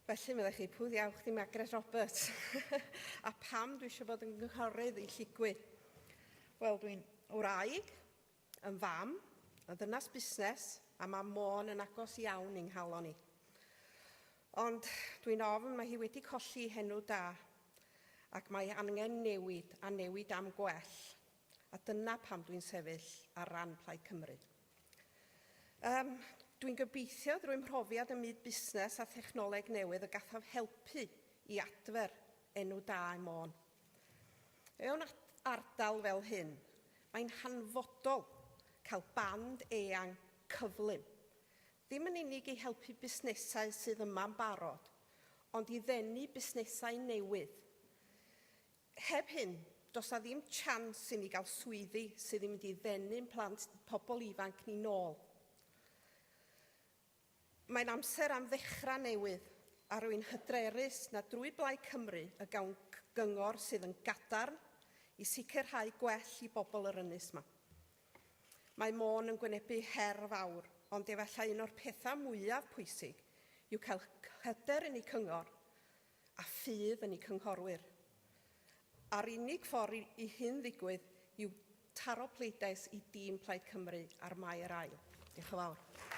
Felly meddwl chi, pwy ddiawch di Margaret Roberts? A pam dwi eisiau bod yn gynghorydd i lligwydd? Wel, dwi'n wraig, yn fam, yn ddynas busnes, a mae Môn yn agos iawn i'n nghalon i. Ond dwi'n ofn mae hi wedi colli henw da, ac mae angen newid a newid am gwell. A dyna pam dwi'n sefyll ar ran Plaid Cymru. Dwi'n gobeithio drwy'n mhrofiad ym myd busnes a thechnoleg newydd y gallaf helpu i adfer enw da i Môn. Mewn ardal fel hyn, mae'n hanfodol cael band eang cyflym. Ddim yn unig i helpu busnesau sydd yma'n barod, ond i ddenu busnesau newydd. Heb hyn, does na ddim chans i ni gael swyddi sydd yn mynd i ddenu'n plant pobl ifanc ni nôl. Mae'n amser am ddechrau newydd a rwy'n hyderus na drwy Blaid Cymru y gawn gyngor sydd yn gadarn i sicrhau gwell i bobl yr ynys yma. Mae Môn yn gwynebu her fawr, ond efallai un o'r pethau mwyaf pwysig yw cael hyder yn ei cyngor a ffydd yn ei cynghorwyr. A'r unig ffordd i hyn ddigwydd yw taro pleidlais i dîm Plaid Cymru ar Mai yr Ail. Diolch yn fawr.